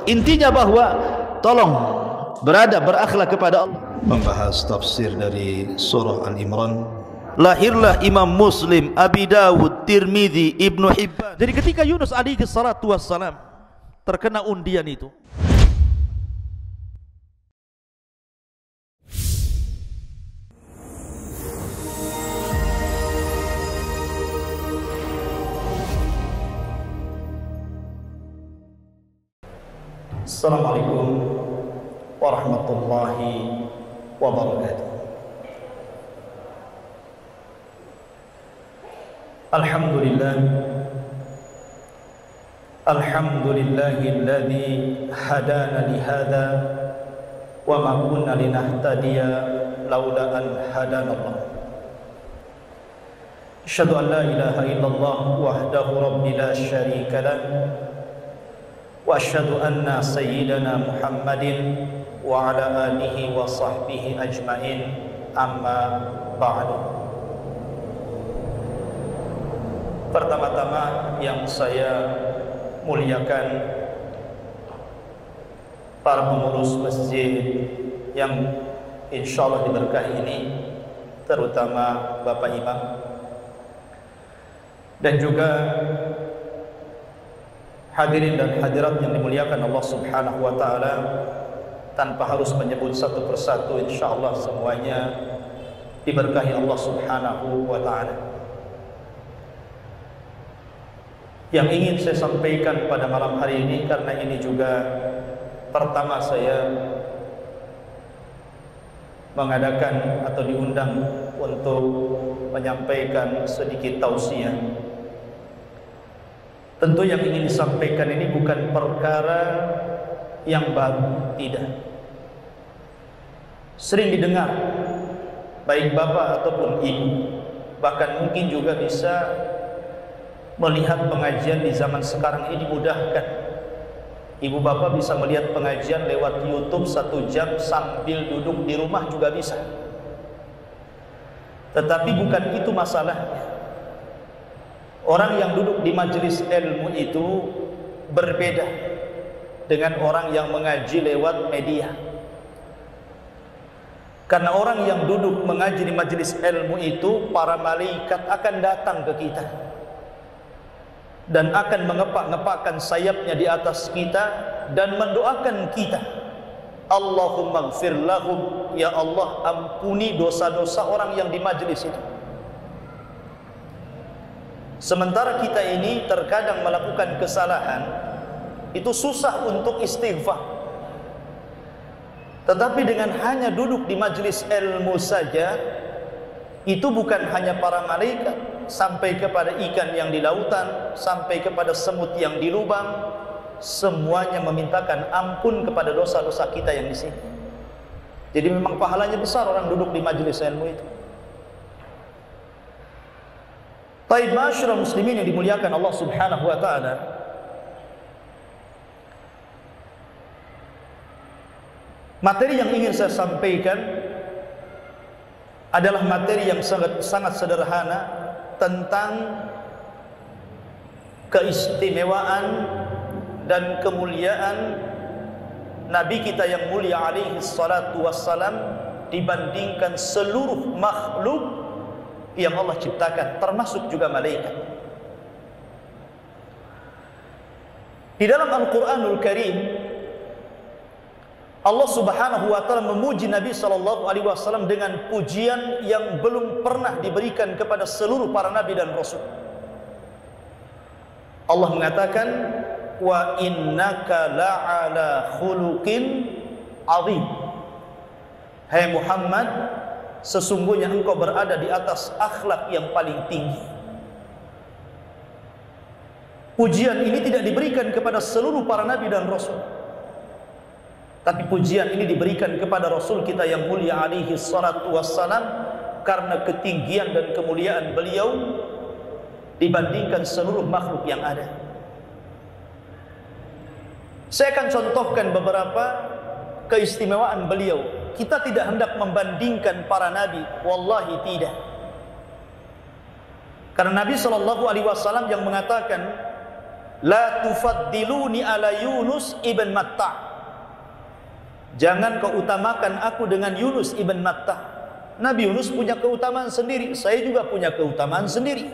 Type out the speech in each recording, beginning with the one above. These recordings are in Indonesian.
Intinya bahwa tolong berakhlak kepada Allah. Membahas tafsir dari surah Al-Imran. Lahirlah Imam Muslim, Abi Dawud, Tirmidzi, Ibnu Hibban. Jadi ketika Yunus alaihi salatu wassalam terkena undian itu, Assalamualaikum warahmatullahi wabarakatuh. Alhamdulillahilladzi hadana lihada wa ma kunna linahtadiya laula an hadanallah. Asyhadu an la ilaha illallah wahdahu rabbi la syarika lah wa asyhadu anna sayyidana Muhammadin wa ala alihi wa sahbihi ajmain, amma ba'du. Pertama-tama yang saya muliakan para pengurus masjid yang insyaallah diberkahi ini, terutama Bapak Imam, dan juga hadirin dan hadirat yang dimuliakan Allah Subhanahu wa taala. Tanpa harus menyebut satu persatu, insyaallah semuanya diberkahi Allah Subhanahu wa taala. Yang ingin saya sampaikan pada malam hari ini, karena ini juga pertama saya mengadakan atau diundang untuk menyampaikan sedikit tausiah. Tentu yang ingin disampaikan ini bukan perkara yang baru, tidak. Sering didengar, baik bapak ataupun ibu, bahkan mungkin juga bisa melihat pengajian di zaman sekarang ini dimudahkan. Ibu bapak bisa melihat pengajian lewat YouTube 1 jam sambil duduk di rumah juga bisa. Tetapi bukan itu masalahnya. Orang yang duduk di majelis ilmu itu berbeda dengan orang yang mengaji lewat media. Karena orang yang duduk mengaji di majelis ilmu itu, para malaikat akan datang ke kita dan akan mengepak-ngepakkan sayapnya di atas kita dan mendoakan kita, Allahumma ighfir lahum, ya Allah ampuni dosa-dosa orang yang di majelis itu. Sementara kita ini terkadang melakukan kesalahan, itu susah untuk istighfar. Tetapi dengan hanya duduk di majelis ilmu saja, itu bukan hanya para malaikat, sampai kepada ikan yang di lautan, sampai kepada semut yang di lubang, semuanya memintakan ampun kepada dosa-dosa kita yang di sini. Jadi memang pahalanya besar orang duduk di majelis ilmu itu. Taib ma'asyiral muslimin yang dimuliakan Allah Subhanahu wa taala, materi yang ingin saya sampaikan adalah materi yang sangat sederhana tentang keistimewaan dan kemuliaan Nabi kita yang mulia alaihi salatu wassalam dibandingkan seluruh makhluk yang Allah ciptakan, termasuk juga malaikat. Di dalam Al-Quranul Karim, Allah Subhanahu wa taala memuji Nabi sallallahu alaihi wasallam dengan pujian yang belum pernah diberikan kepada seluruh para nabi dan rasul. Allah mengatakan, wa innaka la'ala khuluqin azim. Hai Muhammad, sesungguhnya engkau berada di atas akhlak yang paling tinggi. Pujian ini tidak diberikan kepada seluruh para nabi dan rasul, tapi pujian ini diberikan kepada Rasul kita yang mulia alaihi salatu wassalam, karena ketinggian dan kemuliaan beliau dibandingkan seluruh makhluk yang ada. Saya akan contohkan beberapa keistimewaan beliau. Kita tidak hendak membandingkan para nabi, wallahi tidak. Karena Nabi SAW yang mengatakan, La tufaddiluni ala Yunus ibn Matta. Jangan kau utamakan aku dengan Yunus ibn Matta. Nabi Yunus punya keutamaan sendiri, saya juga punya keutamaan sendiri.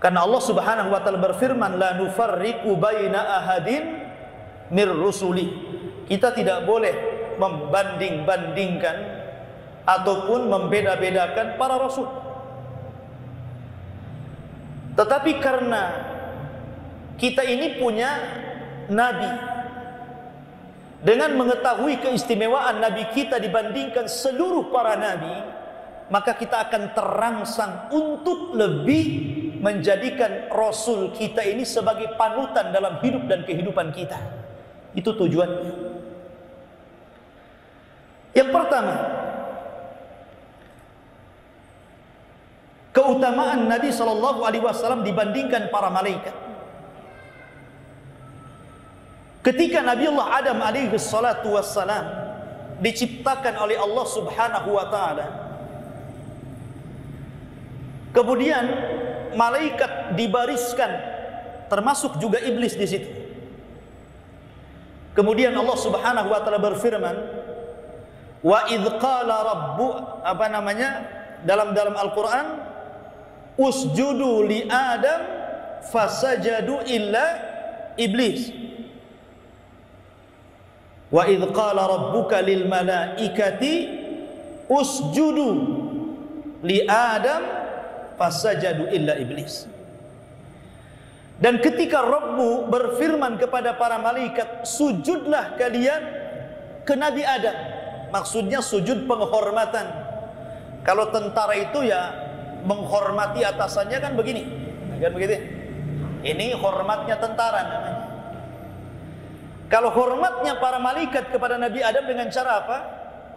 Karena Allah Subhanahu wa taala berfirman, la nufarriqu baina ahadin mir rusuli. Kita tidak boleh membanding-bandingkan ataupun membeda-bedakan para rasul. Tetapi karena kita ini punya nabi, dengan mengetahui keistimewaan nabi kita dibandingkan seluruh para nabi, maka kita akan terangsang untuk lebih menjadikan rasul kita ini sebagai panutan dalam hidup dan kehidupan kita. Itu tujuannya. Yang pertama, keutamaan Nabi SAW dibandingkan para malaikat. Ketika Nabi Allah Adam alaihi salatu wassalam diciptakan oleh Allah Subhanahu wa taala, kemudian malaikat dibariskan, termasuk juga iblis di situ. Kemudian Allah Subhanahu wa taala berfirman, wa idz qala rabbu, dalam Al-Qur'an, usjudu li Adam fasajadu illa iblis. Wa idz qala rabbuka lil malaikati usjudu li Adam fasajadu illa iblis. Dan ketika Rabbu berfirman kepada para malaikat, sujudlah kalian ke Nabi Adam, maksudnya sujud penghormatan. Kalau tentara itu ya menghormati atasannya kan begini, kan begitu. Ini hormatnya tentara namanya. Kalau hormatnya para malaikat kepada Nabi Adam dengan cara apa?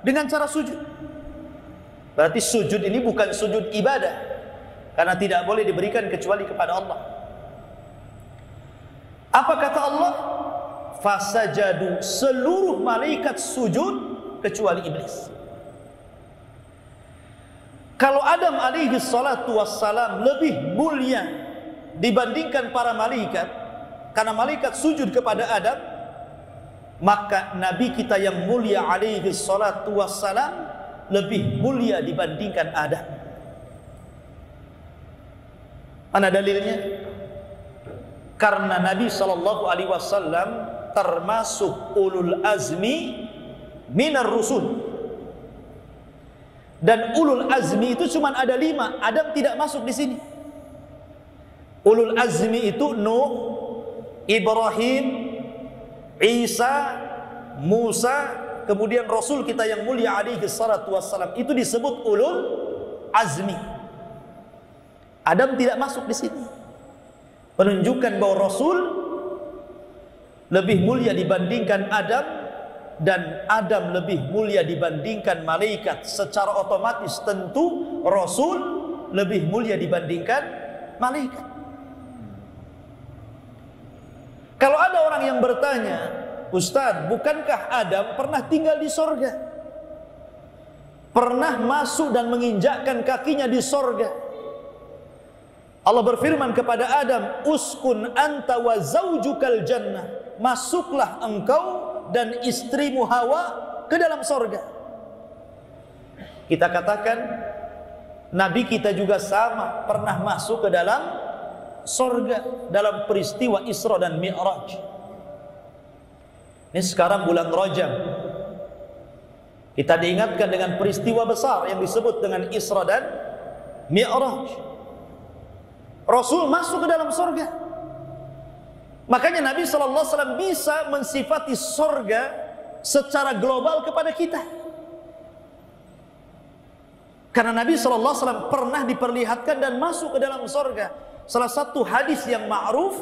Dengan cara sujud. Berarti sujud ini bukan sujud ibadah, karena tidak boleh diberikan kecuali kepada Allah. Apa kata Allah? Fasajadu, seluruh malaikat sujud kecuali iblis. Kalau Adam alaihi salatu wassalam lebih mulia dibandingkan para malaikat, karena malaikat sujud kepada Adam, maka Nabi kita yang mulia alaihi salatu wassalam lebih mulia dibandingkan Adam. Mana dalilnya? Karena Nabi SAW termasuk ulul azmi minar rusul. Dan ulul azmi itu cuma ada 5. Adam tidak masuk di sini. Ulul azmi itu Nuh, Ibrahim, Isa, Musa, kemudian Rasul kita yang mulia alaihi salatu wassalam. Itu disebut ulul azmi. Adam tidak masuk di sini. Menunjukkan bahwa Rasul lebih mulia dibandingkan Adam, dan Adam lebih mulia dibandingkan malaikat. Secara otomatis tentu Rasul lebih mulia dibandingkan malaikat. Kalau ada orang yang bertanya, Ustaz, bukankah Adam pernah tinggal di sorga? Pernah masuk dan menginjakkan kakinya di sorga? Allah berfirman kepada Adam, uskun anta wa zaujukal jannah. Masuklah engkau dan istrimu Hawa ke dalam sorga. Kita katakan Nabi kita juga sama, pernah masuk ke dalam sorga dalam peristiwa Isra dan Mi'raj. Ini sekarang bulan Rajab, kita diingatkan dengan peristiwa besar yang disebut dengan Isra dan Mi'raj. Rasul masuk ke dalam sorga. Makanya Nabi SAW bisa mensifati sorga secara global kepada kita. Karena Nabi SAW pernah diperlihatkan dan masuk ke dalam sorga. Salah satu hadis yang ma'ruf,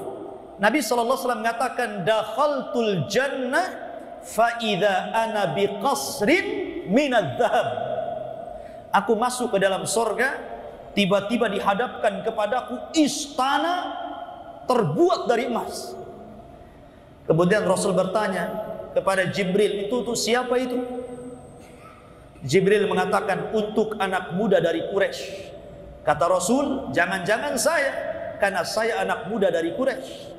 Nabi SAW mengatakan, dakhaltul jannah fa'idha ana biqasrin minad dhahab. Aku masuk ke dalam sorga, tiba-tiba dihadapkan kepadaku istana terbuat dari emas. Kemudian Rasul bertanya kepada Jibril, itu siapa itu? Jibril mengatakan, untuk anak muda dari Quraisy. Kata Rasul, jangan-jangan saya, karena saya anak muda dari Quraisy.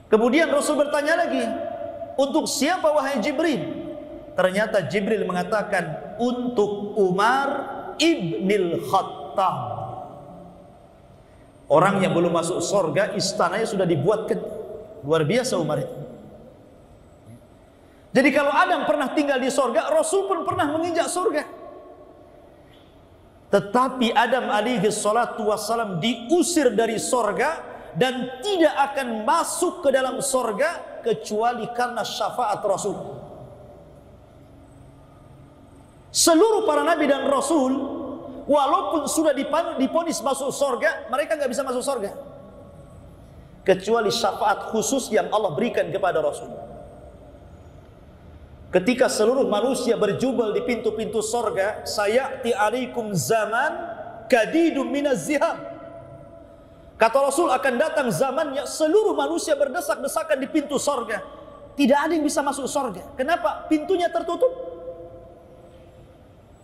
Kemudian Rasul bertanya lagi, untuk siapa wahai Jibril? Ternyata Jibril mengatakan, untuk Umar ibnil Khattab. Orang yang belum masuk surga, istananya sudah dibuatkan. Luar biasa Umar itu. Jadi kalau Adam pernah tinggal di surga, Rasul pun pernah menginjak surga. Tetapi Adam alaihi salatu wassalam diusir dari surga dan tidak akan masuk ke dalam surga kecuali karena syafaat Rasul. Seluruh para nabi dan rasul, walaupun sudah diponis masuk surga, mereka nggak bisa masuk surga kecuali syafaat khusus yang Allah berikan kepada Rasul. Ketika seluruh manusia berjubel di pintu-pintu surga, sayati alaikum zaman kadidum minaz ziham. Kata Rasul, akan datang zamannya seluruh manusia berdesak-desakan di pintu surga. Tidak ada yang bisa masuk surga. Kenapa? Pintunya tertutup.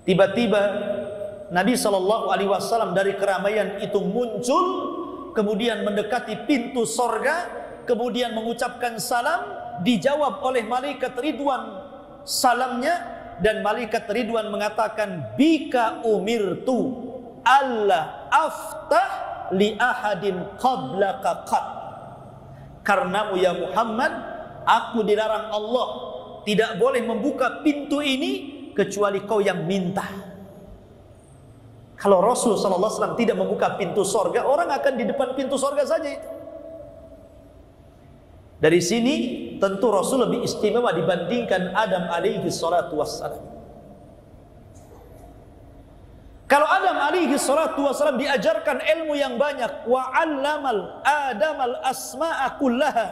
Tiba-tiba Nabi SAW dari keramaian itu muncul, kemudian mendekati pintu sorga, kemudian mengucapkan salam, dijawab oleh malaikat Ridwan salamnya, dan malaikat Ridwan mengatakan, bika umirtu alla aftah li ahadin qablaka qad. Karenamu ya Muhammad, aku dilarang Allah tidak boleh membuka pintu ini kecuali kau yang minta. Kalau Rasul SAW tidak membuka pintu sorga, orang akan di depan pintu sorga saja itu. Dari sini tentu Rasul lebih istimewa dibandingkan Adam alaihi salatu wassalam. Kalau Adam alaihi salatu wassalam diajarkan ilmu yang banyak, wa 'allamal Adamal asma'a kullaha,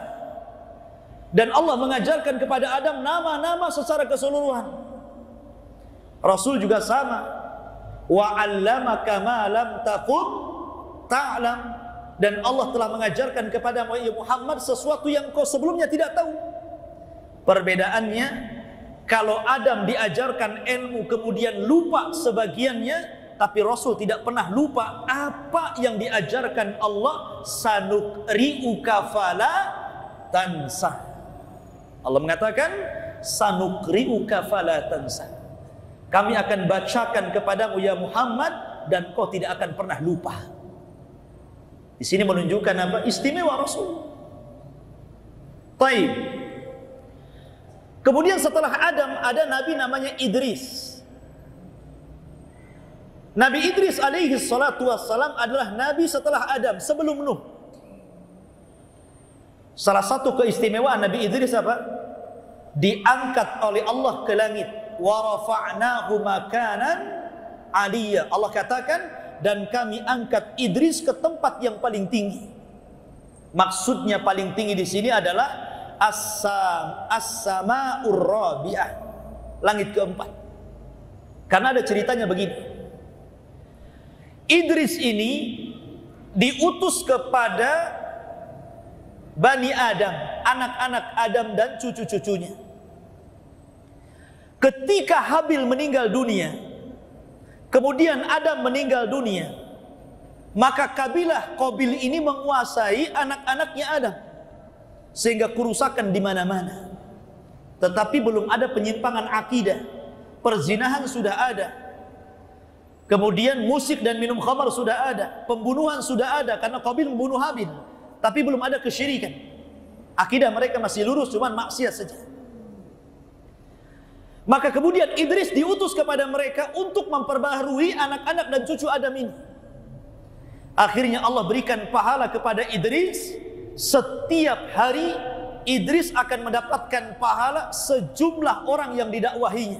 dan Allah mengajarkan kepada Adam nama-nama secara keseluruhan. Rasul juga sama, wa 'allamaka ma lam takun ta'lam, dan Allah telah mengajarkan kepada Muhammad sesuatu yang kau sebelumnya tidak tahu. Perbedaannya, kalau Adam diajarkan ilmu kemudian lupa sebagiannya, tapi Rasul tidak pernah lupa apa yang diajarkan Allah. Sanukri'uka fala tansa. Allah mengatakan, sanukri'uka fala tansa. Kami akan bacakan kepadamu ya Muhammad dan kau tidak akan pernah lupa. Di sini menunjukkan apa? Istimewa Rasul. Taib. Kemudian setelah Adam ada nabi namanya Idris. Nabi Idris alaihi salatu wassalam adalah nabi setelah Adam, sebelum Nuh. Salah satu keistimewaan Nabi Idris apa? Diangkat oleh Allah ke langit. Wa rafa'nahu makanan 'aliyya. Allah katakan, dan kami angkat Idris ke tempat yang paling tinggi. Maksudnya paling tinggi di sini adalah as-sama'ur rabi'ah, langit keempat. Karena ada ceritanya begini. Idris ini diutus kepada Bani Adam, anak-anak Adam dan cucu-cucunya. Ketika Habil meninggal dunia, kemudian Adam meninggal dunia, maka kabilah Qabil ini menguasai anak-anaknya Adam, sehingga kerusakan di mana-mana. Tetapi belum ada penyimpangan akidah. Perzinahan sudah ada, kemudian musik dan minum khamar sudah ada, pembunuhan sudah ada karena Qabil membunuh Habil, tapi belum ada kesyirikan. Akidah mereka masih lurus, cuman maksiat saja. Maka kemudian Idris diutus kepada mereka untuk memperbaharui anak-anak dan cucu Adam ini. Akhirnya Allah berikan pahala kepada Idris. Setiap hari Idris akan mendapatkan pahala sejumlah orang yang didakwahinya.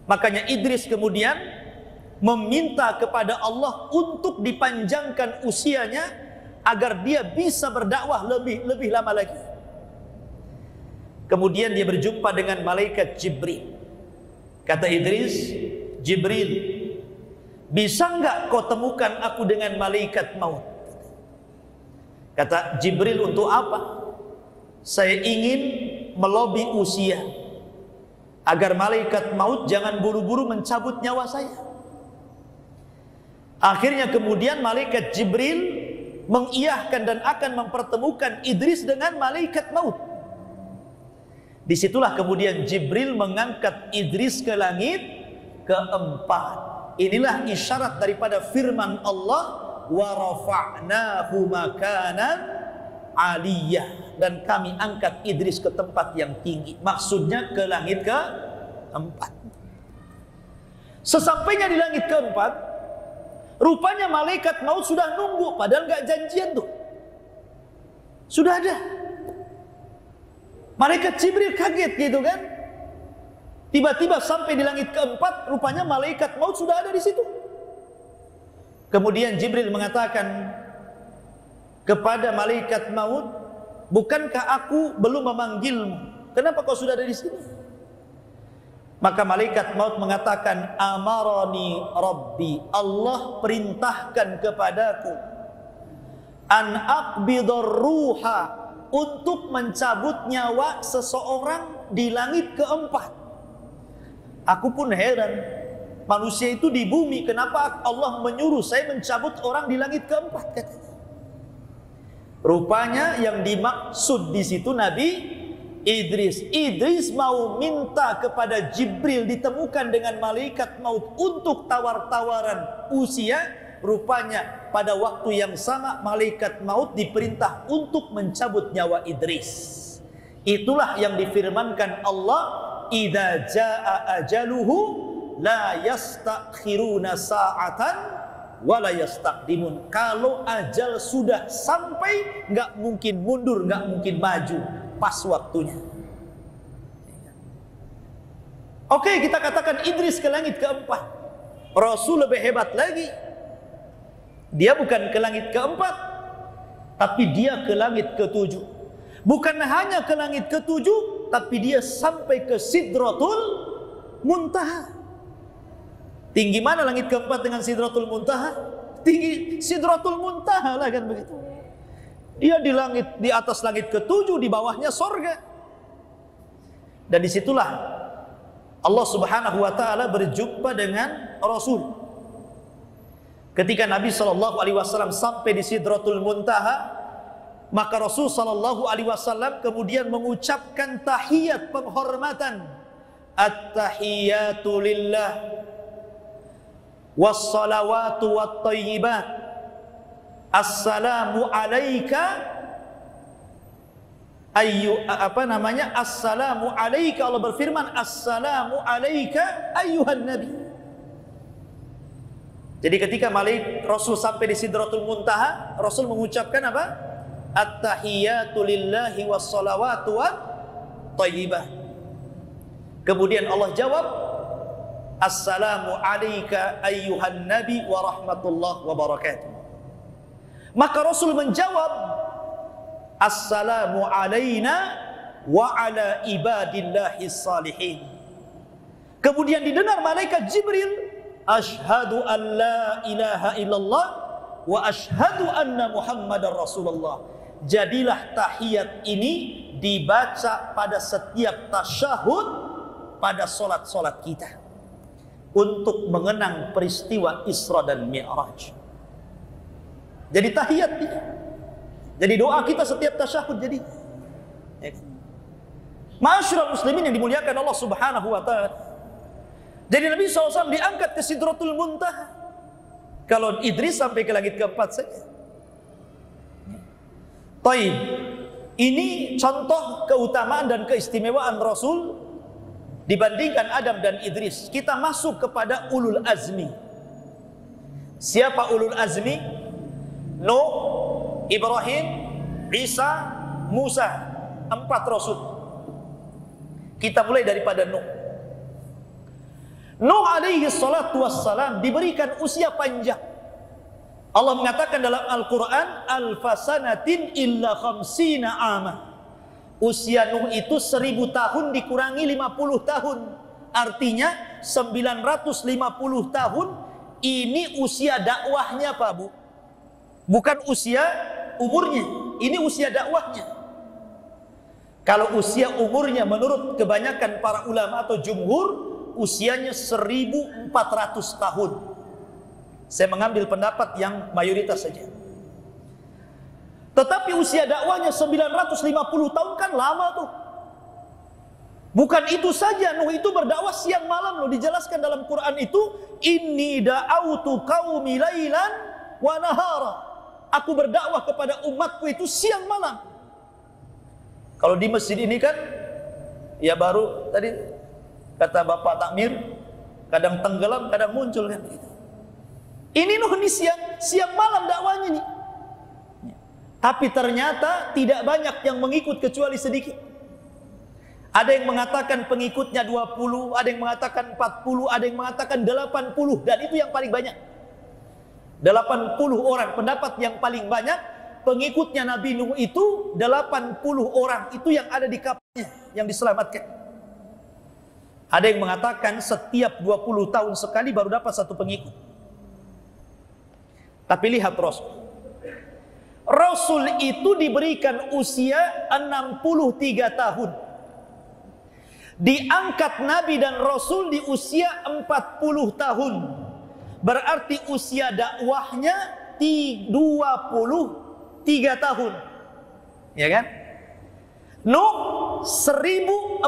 Makanya Idris kemudian meminta kepada Allah untuk dipanjangkan usianya agar dia bisa berdakwah lebih lama lagi. Kemudian dia berjumpa dengan malaikat Jibril. Kata Idris, Jibril, bisa enggak kau temukan aku dengan malaikat maut? Kata Jibril, untuk apa? Saya ingin melobi usia agar malaikat maut jangan buru-buru mencabut nyawa saya. Akhirnya kemudian malaikat Jibril mengiyahkan dan akan mempertemukan Idris dengan malaikat maut. Disitulah kemudian Jibril mengangkat Idris ke langit keempat. Inilah isyarat daripada firman Allah, wa rafa'nahu makanan aliyah, dan kami angkat Idris ke tempat yang tinggi. Maksudnya ke langit keempat. Sesampainya di langit keempat, rupanya malaikat maut sudah nunggu, padahal nggak janjian tuh. Sudah ada. Malaikat Jibril kaget gitu kan. Tiba-tiba sampai di langit keempat, rupanya malaikat maut sudah ada di situ. Kemudian Jibril mengatakan kepada malaikat maut, bukankah aku belum memanggilmu? Kenapa kau sudah ada di sini? Maka malaikat maut mengatakan, amarani Rabbi, Allah perintahkan kepadaku an aqbidur ruha, untuk mencabut nyawa seseorang di langit keempat. Aku pun heran, manusia itu di bumi, kenapa Allah menyuruh saya mencabut orang di langit keempat, katanya. Rupanya yang dimaksud di situ Nabi Idris. Idris mau minta kepada Jibril ditemukan dengan malaikat maut untuk tawar-tawaran usia. Rupanya pada waktu yang sama malaikat maut diperintah untuk mencabut nyawa Idris. Itulah yang difirmankan Allah, idza jaa ajaluhu la yastakhiruna sa'atan wa la yastaqdimun. Kalau ajal sudah sampai, enggak mungkin mundur, enggak mungkin maju, pas waktunya. Oke, kita katakan Idris ke langit keempat. Rasul lebih hebat lagi. Dia bukan ke langit keempat, tapi dia ke langit ketujuh. Bukan hanya ke langit ketujuh, tapi dia sampai ke Sidratul Muntaha. Tinggi mana langit keempat dengan Sidratul Muntaha? Tinggi Sidratul Muntaha lah kan begitu. Dia di langit, di atas langit ketujuh, di bawahnya sorga. Dan disitulah Allah Subhanahu wa ta'ala berjumpa dengan Rasul. Ketika Nabi SAW sampai di Sidratul Muntaha, maka Rasul SAW kemudian mengucapkan tahiyat penghormatan. At-tahiyatu lillah wassalawatu wattayyibat. Assalamu alaika Assalamu alaika, Allah berfirman, Assalamu alaika ayyuhan nabi. Jadi ketika Rasul sampai di Sidratul Muntaha, Rasul mengucapkan apa? At-tahiyatu lillahi wassalawatu wattayyibah. Kemudian Allah jawab, Assalamu alayka ayyuhan nabi wa rahmatullahi wa barakatuh. Maka Rasul menjawab, Assalamu alayna wa ala ibadillahis salihin. Kemudian didengar malaikat Jibril, Ashhadu an la ilaha illallah wa ashhadu anna Muhammadar Rasulullah. Jadilah tahiyat ini dibaca pada setiap tasyahud pada solat-solat kita untuk mengenang peristiwa Isra dan Mi'raj. Jadi tahiyat dia. Jadi doa kita setiap tasyahud jadi. Ma'asyiral muslimin yang dimuliakan Allah Subhanahu wa ta'ala. Jadi Nabi SAW diangkat ke Sidratul Muntaha. Kalau Idris sampai ke langit keempat saja. Taib. Ini contoh keutamaan dan keistimewaan Rasul dibandingkan Adam dan Idris. Kita masuk kepada ulul azmi. Siapa ulul azmi? Nuh, Ibrahim, Isa, Musa. 4 Rasul. Kita mulai daripada Nuh. Nuh alaihi salatu wassalam diberikan usia panjang. Allah mengatakan dalam Al-Quran, Alfasanatin illa khamsina ama. Usia Nuh itu 1000 tahun dikurangi 50 tahun. Artinya 950 tahun. Ini usia dakwahnya Pak Bu. Bukan usia umurnya. Ini usia dakwahnya. Kalau usia umurnya menurut kebanyakan para ulama atau jumhur, usianya 1400 tahun. Saya mengambil pendapat yang mayoritas saja. Tetapi usia dakwahnya 950 tahun kan lama tuh. Bukan itu saja, Nuh itu berdakwah siang malam loh. Dijelaskan dalam Quran itu, inni da'autu qaumi lailan wa nahara. Aku berdakwah kepada umatku itu siang malam. Kalau di masjid ini kan, ya baru tadi kata Bapak Takmir, kadang tenggelam, kadang muncul kan begitu. Ini Nuh ini siang malam dakwahnya nih. Tapi ternyata tidak banyak yang mengikut kecuali sedikit. Ada yang mengatakan pengikutnya 20, ada yang mengatakan 40, ada yang mengatakan 80, dan itu yang paling banyak. 80 orang, pendapat yang paling banyak pengikutnya Nabi Nuh itu 80 orang, itu yang ada di kapalnya yang diselamatkan. Ada yang mengatakan setiap 20 tahun sekali baru dapat satu pengikut. Tapi lihat Rasul itu diberikan usia 63 tahun. Diangkat Nabi dan Rasul di usia 40 tahun. Berarti usia dakwahnya 23 tahun. Ya kan? Nuh 1400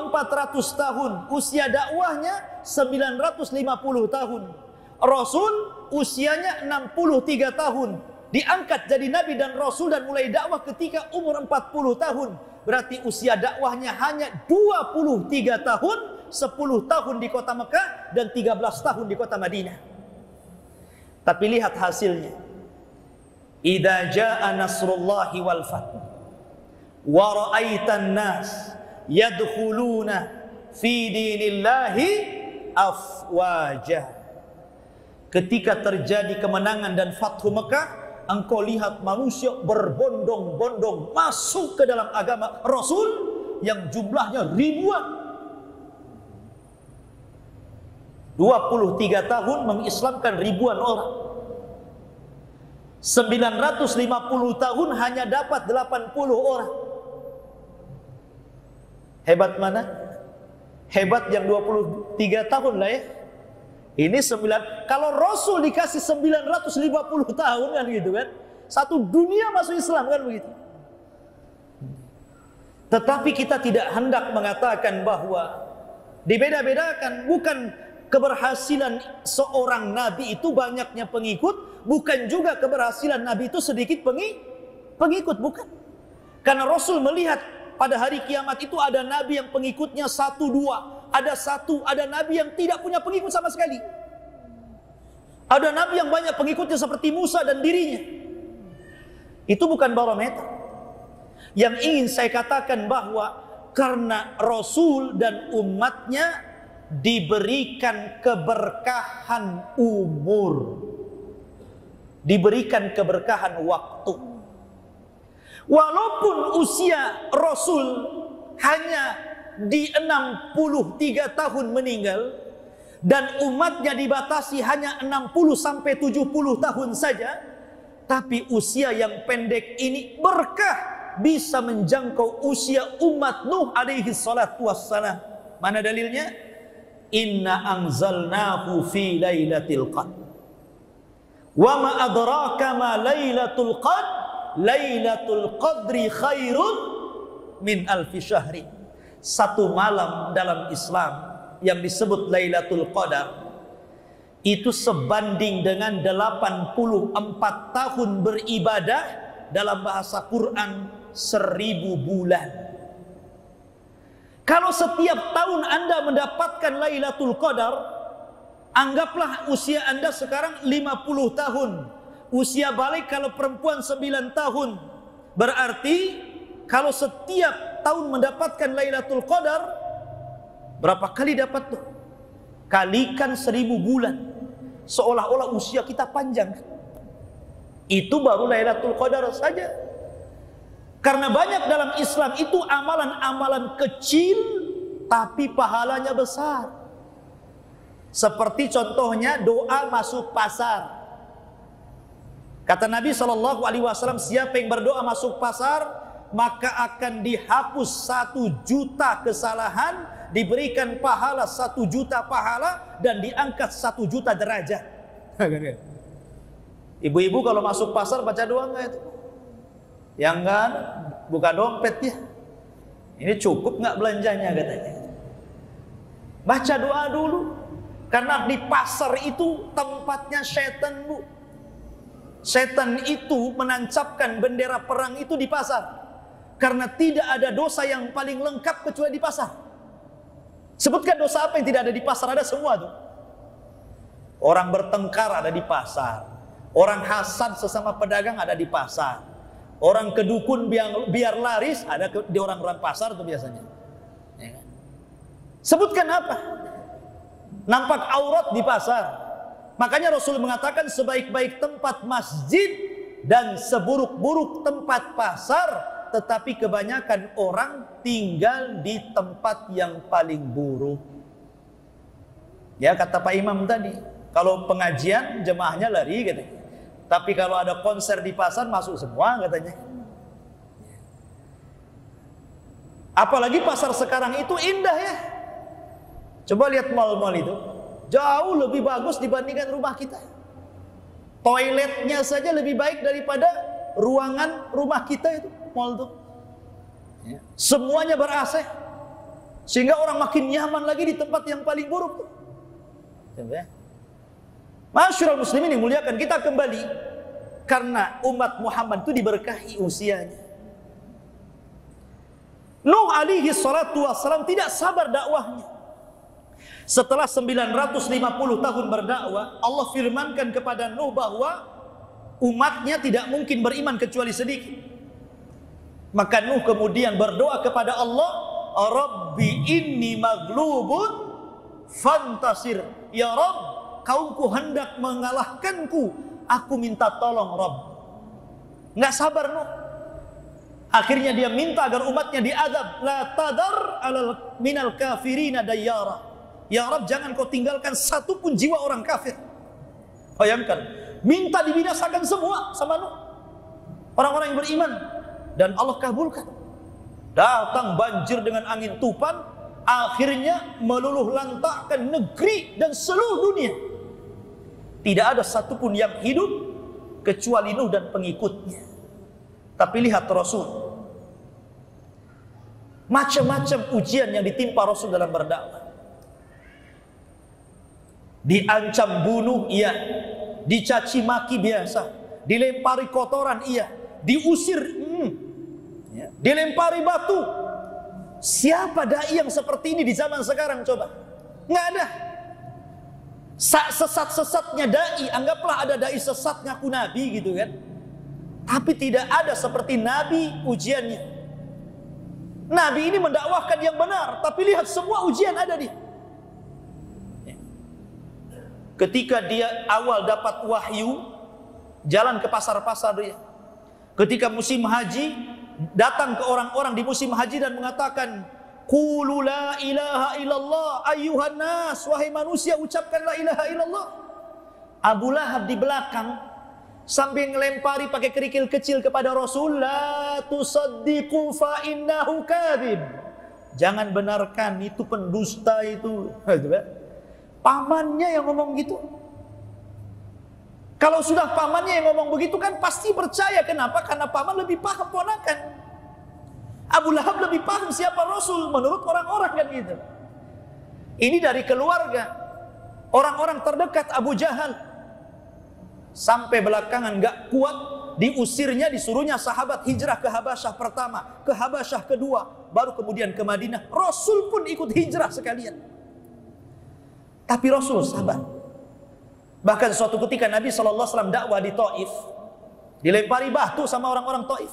tahun. Usia dakwahnya 950 tahun. Rasul usianya 63 tahun. Diangkat jadi Nabi dan Rasul dan mulai dakwah ketika umur 40 tahun. Berarti usia dakwahnya hanya 23 tahun, 10 tahun di kota Mekah dan 13 tahun di kota Madinah. Tapi lihat hasilnya. Idza jaa nasrullahi wal fath wa ra'aitan nas yadkhuluna fi dinillahi afwaja. Ketika terjadi kemenangan dan Fathu Mekah, engkau lihat manusia berbondong-bondong masuk ke dalam agama Rasul yang jumlahnya ribuan. 23 tahun mengislamkan ribuan orang. 950 tahun hanya dapat 80 orang. Hebat mana? Hebat yang 23 tahun lah ya. Ini 9, kalau Rasul dikasih 950 tahun kan gitu kan. Satu dunia masuk Islam kan begitu. Tetapi kita tidak hendak mengatakan bahwa dibeda-bedakan. Bukan keberhasilan seorang Nabi itu banyaknya pengikut. Bukan juga keberhasilan Nabi itu sedikit pengikut. Bukan. Karena Rasul melihat pada hari kiamat itu ada Nabi yang pengikutnya 1, 2. Ada Nabi yang tidak punya pengikut sama sekali. Ada Nabi yang banyak pengikutnya seperti Musa dan dirinya. Itu bukan barometer. Yang ingin saya katakan bahwa karena Rasul dan umatnya diberikan keberkahan umur, diberikan keberkahan waktu. Walaupun usia Rasul hanya di 63 tahun meninggal dan umatnya dibatasi hanya 60 sampai 70 tahun saja, tapi usia yang pendek ini berkah bisa menjangkau usia umat Nuh alaihi salatu wassalam. Mana dalilnya? Inna anzalnahu fi lailatul qadr. Wa ma adraka ma lailatul qadr? Lailatul qadri khairun min alfi syahri. Satu malam dalam Islam yang disebut Lailatul Qadar itu sebanding dengan 84 tahun beribadah, dalam bahasa Quran 1000 bulan. Kalau setiap tahun Anda mendapatkan Lailatul Qadar, anggaplah usia Anda sekarang 50 tahun. Usia balik kalau perempuan 9 tahun. Berarti kalau setiap tahun mendapatkan Lailatul Qadar, berapa kali dapat tuh? Kalikan 1000 bulan. Seolah-olah usia kita panjang. Itu baru Lailatul Qadar saja. Karena banyak dalam Islam itu amalan-amalan kecil tapi pahalanya besar. Seperti contohnya doa masuk pasar. Kata Nabi SAW, siapa yang berdoa masuk pasar, maka akan dihapus 1 juta kesalahan, diberikan pahala 1 juta pahala, dan diangkat 1 juta derajat. Ibu-ibu kalau masuk pasar baca doa nggak itu? Yang enggak, buka dompet ya. Ini cukup nggak belanjanya katanya? Baca doa dulu. Karena di pasar itu tempatnya setan, Bu. Setan itu menancapkan bendera perang itu di pasar. Karena tidak ada dosa yang paling lengkap kecuali di pasar. Sebutkan dosa apa yang tidak ada di pasar, ada semua tuh. Orang bertengkar ada di pasar. Orang hasad sesama pedagang ada di pasar. Orang kedukun biar laris ada di orang-orang pasar tuh biasanya. Ya kan? Sebutkan apa? Nampak aurat di pasar. Makanya Rasul mengatakan sebaik-baik tempat masjid dan seburuk-buruk tempat pasar, tetapi kebanyakan orang tinggal di tempat yang paling buruk. Ya kata Pak Imam tadi, kalau pengajian jemaahnya lari katanya. Tapi kalau ada konser di pasar masuk semua katanya. Apalagi pasar sekarang itu indah ya. Coba lihat mal-mal itu. Jauh lebih bagus dibandingkan rumah kita. Toiletnya saja lebih baik daripada ruangan rumah kita itu, mal itu. Ya. Semuanya ber-AC. Sehingga orang makin nyaman lagi di tempat yang paling buruk tuh. Ya. Masyaallah muslimin yang muliakan, kita kembali karena umat Muhammad itu diberkahi usianya. Nuh alaihi salatu wassalam tidak sabar dakwahnya. Setelah 950 tahun berdakwah, Allah firmankan kepada Nuh bahwa umatnya tidak mungkin beriman kecuali sedikit. Maka Nuh kemudian berdoa kepada Allah, Rabbi inni maghlubun fantasir. Ya Rabb, kaumku hendak mengalahkanku, aku minta tolong Rabb. Nggak sabar Nuh. Akhirnya dia minta agar umatnya diadab. La tadar alal minal kafirina dayyara. Ya Rabb, jangan kau tinggalkan satu pun jiwa orang kafir. Bayangkan, minta dibinasakan semua sama Nuh, orang-orang yang beriman, dan Allah kabulkan. Datang banjir dengan angin tupan, akhirnya meluluh lantakkan negeri dan seluruh dunia. Tidak ada satupun yang hidup kecuali Nuh dan pengikutnya. Tapi lihat Rasul, macam-macam ujian yang ditimpa Rasul dalam berdakwah. Diancam bunuh, iya. Dicaci maki biasa. Dilempari kotoran, iya. Diusir, ya. Dilempari batu. Siapa dai yang seperti ini di zaman sekarang coba? Nggak ada. Sesat-sesatnya dai, anggaplah ada dai sesat ngaku nabi gitu kan. Tapi tidak ada seperti nabi ujiannya. Nabi ini mendakwahkan yang benar, tapi lihat semua ujian ada dia. Ketika dia awal dapat wahyu, jalan ke pasar-pasar dia. Ketika musim haji, datang ke orang-orang di musim haji dan mengatakan, Qulu la ilaha illallah ayyuhan nas, wahai manusia ucapkan la ilaha illallah. Abu Lahab di belakang sambil ngelempari pakai kerikil kecil kepada Rasul, la tusaddiqu fa innahu kadhib. Jangan benarkan, itu pendusta itu. Pamannya yang ngomong gitu. Kalau sudah pamannya yang ngomong begitu kan pasti percaya. Kenapa? Karena paman lebih paham ponakan. Abu Lahab lebih paham siapa Rasul menurut orang-orang kan gitu. Ini dari keluarga, orang-orang terdekat Abu Jahal. Sampai belakangan gak kuat, diusirnya, disuruhnya sahabat hijrah ke Habasyah pertama, ke Habasyah kedua, baru kemudian ke Madinah. Rasul pun ikut hijrah sekalian. Tapi Rasul sabar. Bahkan suatu ketika Nabi SAW dakwah di Taif, dilempari batu sama orang-orang Taif,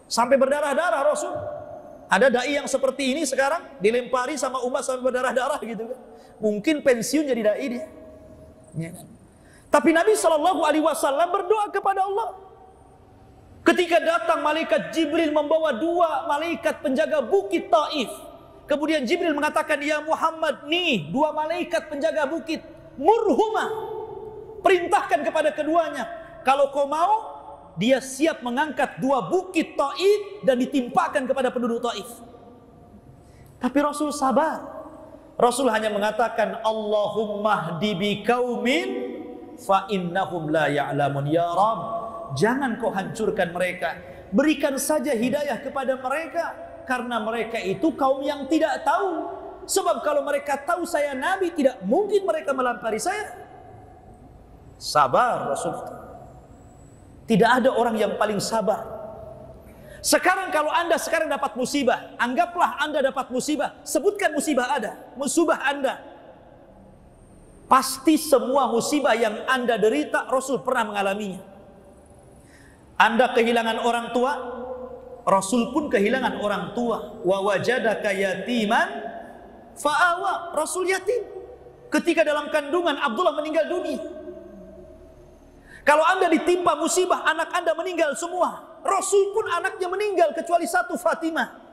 sampai berdarah-darah Rasul. Ada dai yang seperti ini sekarang dilempari sama umat sampai berdarah-darah gitu kan. Mungkin pensiun jadi dai dia. Ya kan? Tapi Nabi SAW berdoa kepada Allah. Ketika datang malaikat Jibril membawa 2 malaikat penjaga bukit Taif. Kemudian Jibril mengatakan, ya Muhammad, nih 2 malaikat penjaga bukit, murhumah, perintahkan kepada keduanya, kalau kau mau, dia siap mengangkat 2 bukit Taif dan ditimpakan kepada penduduk Taif. Tapi Rasul sabar. Rasul hanya mengatakan, Allahumma hdi bi qaumin fa innahum la ya'lamun. Ya Rabb, jangan kau hancurkan mereka, berikan saja hidayah kepada mereka, karena mereka itu kaum yang tidak tahu. Sebab kalau mereka tahu saya nabi, tidak mungkin mereka melampari saya. Sabar Rasul. Tidak ada orang yang paling sabar. Sekarang kalau Anda sekarang dapat musibah, anggaplah Anda dapat musibah, sebutkan musibah Anda. Pasti semua musibah yang Anda derita, Rasul pernah mengalaminya. Anda kehilangan orang tua, Rasul pun kehilangan orang tua. Wa wajadaka yatiman fa'awa. Rasul yatim ketika dalam kandungan Abdullah meninggal dunia. Kalau Anda ditimpa musibah, anak Anda meninggal semua, Rasul pun anaknya meninggal kecuali satu, Fatimah,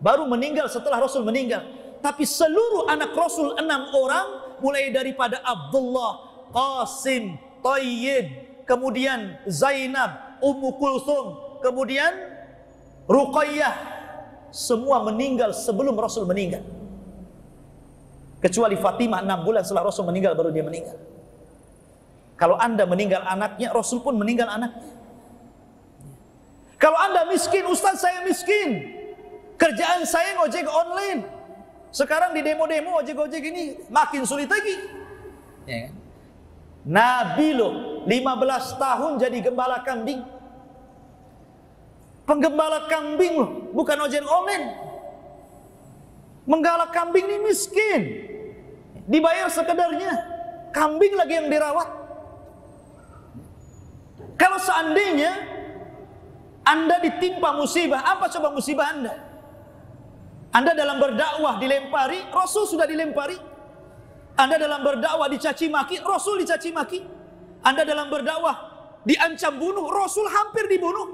baru meninggal setelah Rasul meninggal. Tapi seluruh anak Rasul 6 orang, mulai daripada Abdullah, Qasim, Tayyib, kemudian Zainab, Ummu Kulsum, kemudian Ruqayyah, semua meninggal sebelum Rasul meninggal. Kecuali Fatimah 6 bulan setelah Rasul meninggal baru dia meninggal. Kalau Anda meninggal anaknya, Rasul pun meninggal anaknya. Kalau Anda miskin, Ustaz saya miskin, kerjaan saya ngojek online. Sekarang di demo-demo ojek-ojek ini makin sulit lagi. Ya kan? Nabi loh 15 tahun jadi gembala kambing. Penggembala kambing loh, bukan ojek online. Menggala kambing ini miskin, dibayar sekedarnya, kambing lagi yang dirawat. Kalau seandainya Anda ditimpa musibah, apa coba musibah Anda? Anda dalam berdakwah dilempari, Rasul sudah dilempari. Anda dalam berdakwah dicaci maki, Rasul dicaci maki. Anda dalam berdakwah diancam bunuh, Rasul hampir dibunuh.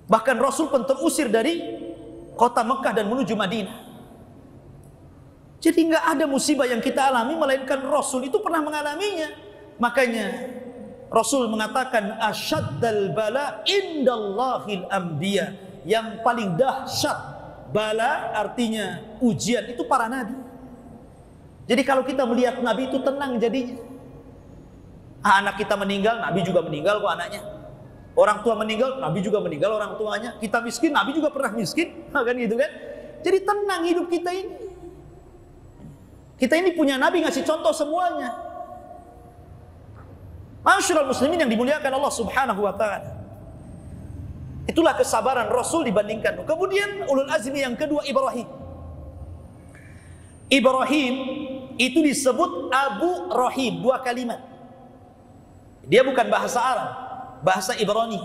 Bahkan Rasul pun terusir dari kota Mekah dan menuju Madinah. Jadi nggak ada musibah yang kita alami melainkan Rasul itu pernah mengalaminya. Makanya Rasul mengatakan asyaddal bala indallahil anbiya. Yang paling dahsyat bala artinya ujian itu para nabi. Jadi kalau kita melihat nabi itu tenang jadinya. Anak kita meninggal, nabi juga meninggal kok anaknya. Orang tua meninggal, nabi juga meninggal orang tuanya. Kita miskin, nabi juga pernah miskin, kan gitu kan? Jadi tenang hidup kita ini. Kita ini punya nabi ngasih contoh semuanya. Masyaallah muslimin yang dimuliakan Allah Subhanahu wa taala. Itulah kesabaran Rasul dibandingkan. Kemudian ulul azmi yang kedua Ibrahim. Ibrahim itu disebut Abu Rahim, 2 kalimat. Dia bukan bahasa Arab, bahasa Ibrani.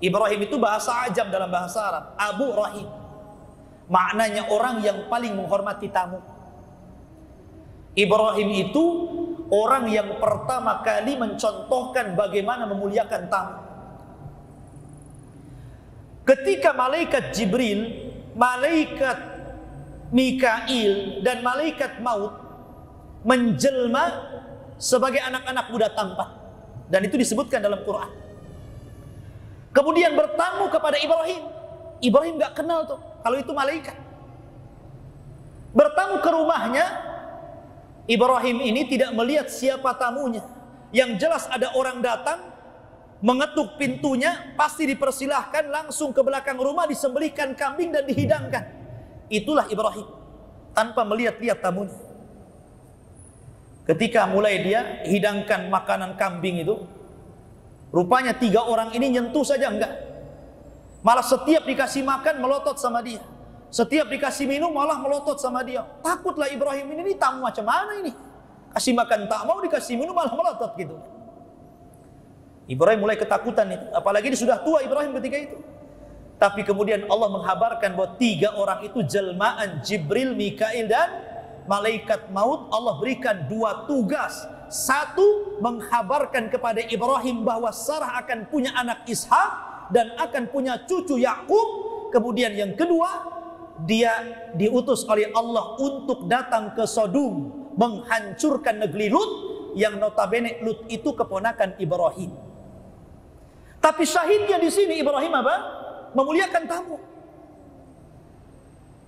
Ibrahim itu bahasa Ajam dalam bahasa Arab. Abu Rahim maknanya orang yang paling menghormati tamu. Ibrahim itu orang yang pertama kali mencontohkan bagaimana memuliakan tamu. Ketika malaikat Jibril, malaikat Mikail dan malaikat maut menjelma sebagai anak-anak muda tampan, dan itu disebutkan dalam Quran. Kemudian bertamu kepada Ibrahim. Ibrahim gak kenal tuh kalau itu malaikat. Bertamu ke rumahnya, Ibrahim ini tidak melihat siapa tamunya. Yang jelas ada orang datang, mengetuk pintunya, pasti dipersilahkan langsung ke belakang rumah, disembelihkan kambing dan dihidangkan. Itulah Ibrahim, tanpa melihat-lihat tamunya. Ketika mulai dia hidangkan makanan kambing itu, rupanya 3 orang ini nyentuh saja enggak. Malah setiap dikasih makan melotot sama dia. Setiap dikasih minum malah melotot sama dia. Takutlah Ibrahim ini tamu macam mana ini? Kasih makan tak mau, dikasih minum malah melotot gitu. Ibrahim mulai ketakutan itu. Apalagi dia sudah tua Ibrahim ketika itu. Tapi kemudian Allah menghabarkan bahwa 3 orang itu jelmaan Jibril, Mikail dan malaikat maut. Allah berikan 2 tugas. 1, menghabarkan kepada Ibrahim bahwa Sarah akan punya anak Ishak dan akan punya cucu Yakub. Kemudian yang kedua, dia diutus oleh Allah untuk datang ke Sodom, menghancurkan negeri Lut, yang notabene Lut itu keponakan Ibrahim. Tapi syahidnya di sini Ibrahim apa? Memuliakan tamu.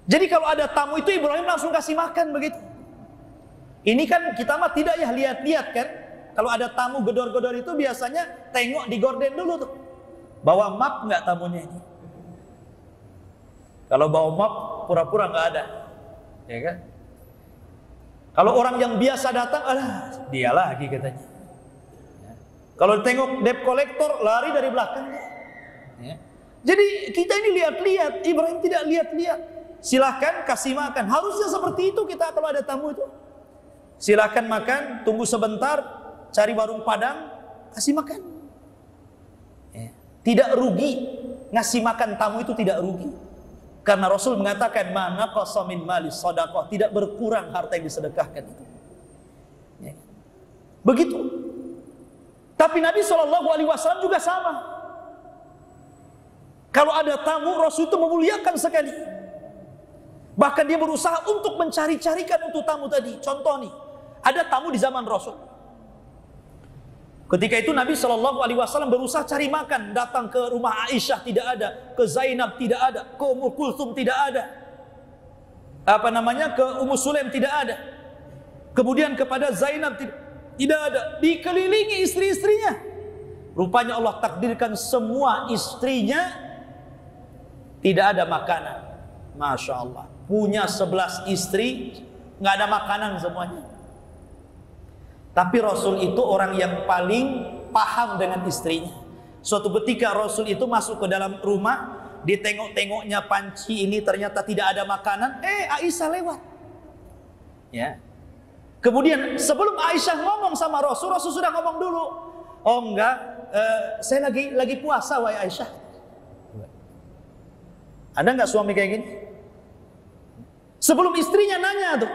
Jadi kalau ada tamu itu Ibrahim langsung kasih makan begitu. Ini kan kita mah tidak ya lihat-lihat kan? Kalau ada tamu gedor-gedor itu biasanya tengok di gorden dulu tuh. Bawa map nggak tamunya ini? Kalau bawa map pura-pura nggak ada, ya kan? Kalau orang yang biasa datang, dia lagi katanya. Kalau tengok debt collector lari dari belakangnya. Ya. Jadi kita ini lihat-lihat, Ibrahim tidak lihat-lihat. Silahkan kasih makan. Harusnya seperti itu kita kalau ada tamu itu. Silahkan makan, tunggu sebentar, cari warung Padang, kasih makan. Ya. Tidak rugi, ngasih makan tamu itu tidak rugi. Karena Rasul mengatakan, mana qasamin mali sadaqah, tidak berkurang harta yang disedekahkan itu. Ya. Begitu. Tapi Nabi SAW juga sama. Kalau ada tamu, Rasul itu memuliakan sekali. Bahkan dia berusaha untuk mencari-carikan untuk tamu tadi. Contoh nih, ada tamu di zaman Rasul. Ketika itu Nabi SAW berusaha cari makan. Datang ke rumah Aisyah tidak ada, ke Zainab tidak ada, ke Ummu Kulthum tidak ada, ke Ummu Sulaim tidak ada. Kemudian kepada Zainab tidak ada. Dikelilingi istri-istrinya. Rupanya Allah takdirkan semua istrinya tidak ada makanan. Masya Allah. Punya 11 istri, nggak ada makanan semuanya. Tapi Rasul itu orang yang paling paham dengan istrinya. Suatu ketika Rasul itu masuk ke dalam rumah, ditengok-tengoknya panci ini ternyata tidak ada makanan. Aisyah lewat. Ya. Kemudian sebelum Aisyah ngomong sama Rasul, Rasul sudah ngomong dulu. Oh enggak, saya lagi puasa wahai Aisyah. Ada nggak suami kayak gini? Sebelum istrinya nanya tuh,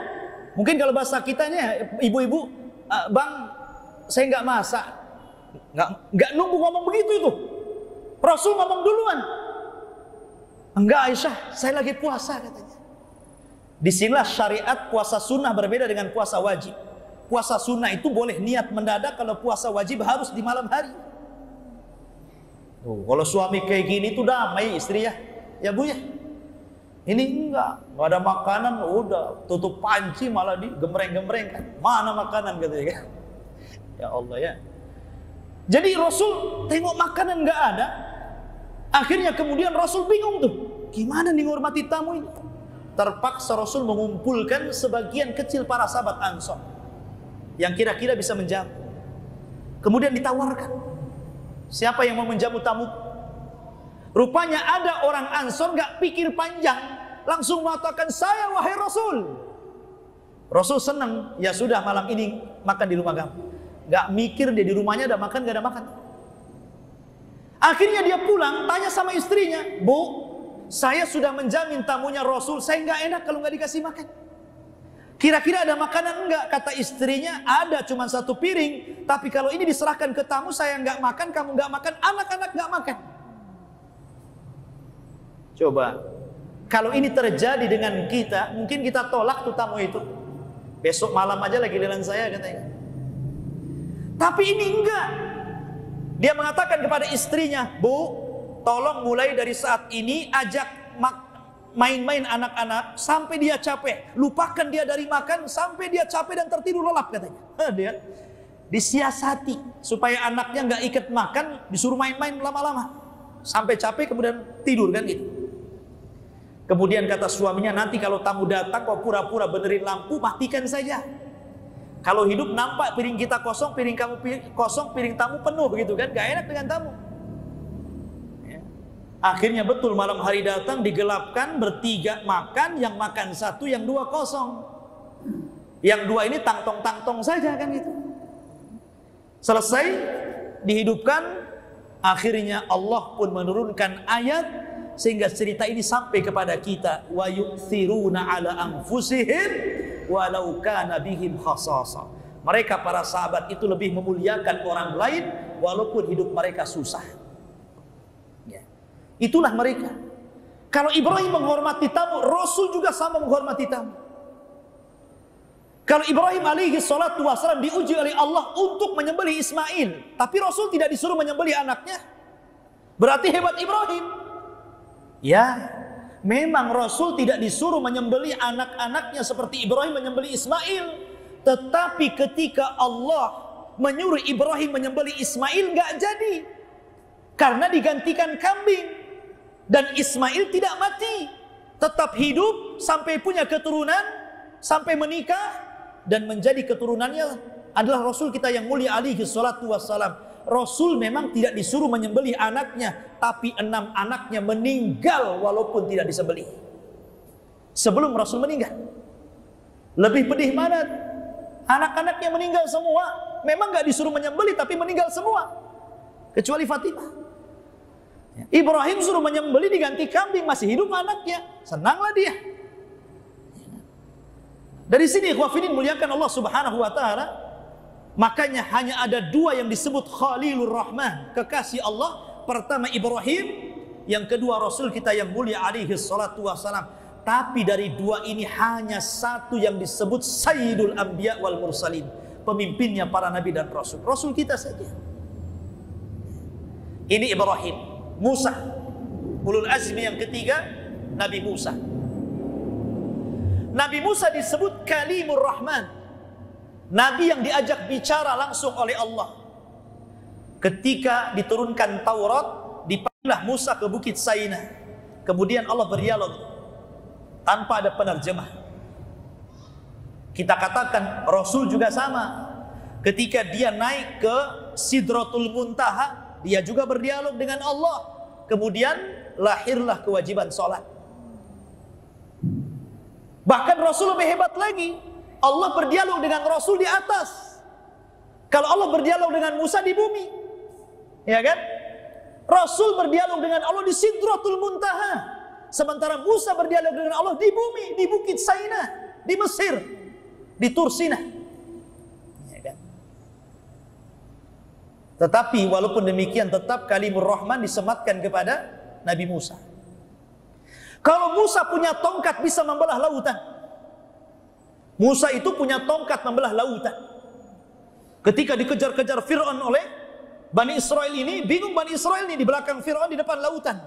mungkin kalau bahasa kitanya ibu-ibu, bang, saya nggak masak, nggak nunggu ngomong begitu itu. Rasul ngomong duluan. Enggak Aisyah, saya lagi puasa katanya. Disinilah syariat puasa sunnah berbeda dengan puasa wajib. Puasa sunnah itu boleh niat mendadak, kalau puasa wajib harus di malam hari. Kalau suami kayak gini tuh damai istri ya bu ya. Ini enggak ada makanan, udah tutup panci malah digemreng-gemreng kan. Mana makanan katanya kan? Ya Allah ya. Jadi Rasul tengok makanan enggak ada. Akhirnya kemudian Rasul bingung tuh. Gimana nih ngormati tamu ini? Terpaksa Rasul mengumpulkan sebagian kecil para sahabat Ansor yang kira-kira bisa menjamu. Kemudian ditawarkan, siapa yang mau menjamu tamu? Rupanya ada orang Ansor gak pikir panjang, langsung mengatakan, saya wahai Rasul. Rasul senang, ya sudah malam ini makan di rumah kamu. Gak mikir dia di rumahnya ada makan, gak ada makan. Akhirnya dia pulang, tanya sama istrinya, Bu, saya sudah menjamin tamunya Rasul, saya gak enak kalau gak dikasih makan. Kira-kira ada makanan enggak? Kata istrinya, ada cuma 1 piring. Tapi kalau ini diserahkan ke tamu, saya gak makan, kamu gak makan, anak-anak gak makan. Coba, kalau ini terjadi dengan kita, mungkin kita tolak tuh tamu itu. Besok malam aja lagi giliran saya katanya. Tapi ini enggak. Dia mengatakan kepada istrinya, Bu, tolong mulai dari saat ini ajak main-main anak-anak sampai dia capek. Lupakan dia dari makan sampai dia capek dan tertidur lelap katanya. Dia disiasati supaya anaknya nggak ikut makan, disuruh main-main lama-lama sampai capek kemudian tidur kan gitu. Kemudian kata suaminya, nanti kalau tamu datang kok pura-pura benerin lampu, matikan saja. Kalau hidup nampak piring kita kosong, piring kamu kosong, piring tamu penuh gitu kan, gak enak dengan tamu. Ya. Akhirnya betul malam hari datang, digelapkan, bertiga makan, yang makan 1, yang 2 kosong. Yang 2 ini tangtong-tangtong saja kan gitu. Selesai, dihidupkan, akhirnya Allah pun menurunkan ayat sehingga cerita ini sampai kepada kita. Wa yu'thiruna ala anfusihim walau kana bihim khasasa. Mereka para sahabat itu lebih memuliakan orang lain walaupun hidup mereka susah. Ya. Itulah mereka. Kalau Ibrahim menghormati tamu, Rasul juga sama menghormati tamu. Kalau Ibrahim alaihi salatu wassalam diuji oleh Allah untuk menyembelih Ismail, tapi Rasul tidak disuruh menyembelih anaknya, berarti hebat Ibrahim. Ya, memang Rasul tidak disuruh menyembelih anak-anaknya seperti Ibrahim menyembelih Ismail. Tetapi ketika Allah menyuruh Ibrahim menyembelih Ismail, nggak jadi. Karena digantikan kambing. Dan Ismail tidak mati, tetap hidup sampai punya keturunan, sampai menikah, dan menjadi keturunannya adalah Rasul kita yang mulia alaihi salatu wassalam. Rasul memang tidak disuruh menyembelih anaknya, tapi 6 anaknya meninggal walaupun tidak disembelih. Sebelum Rasul meninggal. Lebih pedih mana? Anak-anaknya meninggal semua. Memang gak disuruh menyembelih, tapi meninggal semua. Kecuali Fatimah. Ibrahim suruh menyembelih, diganti kambing, masih hidup anaknya. Senanglah dia. Dari sini ikhwafidin muliakan Allah subhanahu wa ta'ala. Makanya hanya ada 2 yang disebut Khalilur Rahman, kekasih Allah. Pertama Ibrahim, yang kedua Rasul kita yang mulia alaihi salatu wassalam. Tapi dari 2 ini hanya 1 yang disebut Sayyidul Anbiya wal Mursalin, pemimpinnya para nabi dan rasul. Rasul kita saja. Ini Ibrahim. Musa, ulul azmi yang ketiga, Nabi Musa. Nabi Musa disebut Kalimur Rahman, nabi yang diajak bicara langsung oleh Allah. Ketika diturunkan Taurat, dipanggillah Musa ke Bukit Saina. Kemudian Allah berdialog tanpa ada penerjemah. Kita katakan Rasul juga sama. Ketika dia naik ke Sidratul Muntaha, dia juga berdialog dengan Allah. Kemudian lahirlah kewajiban sholat. Bahkan Rasul lebih hebat lagi. Allah berdialog dengan Rasul di atas. Kalau Allah berdialog dengan Musa di bumi, ya kan? Rasul berdialog dengan Allah di Sidratul Muntaha. Sementara Musa berdialog dengan Allah di bumi, di Bukit Saina, di Mesir, di Tursina. Ya kan? Tetapi walaupun demikian tetap Kalimur Rahman disematkan kepada Nabi Musa. Kalau Musa punya tongkat bisa membelah lautan. Musa itu punya tongkat membelah lautan. Ketika dikejar-kejar Fir'aun oleh Bani Israel ini, bingung Bani Israel ini di belakang Fir'aun, di depan lautan.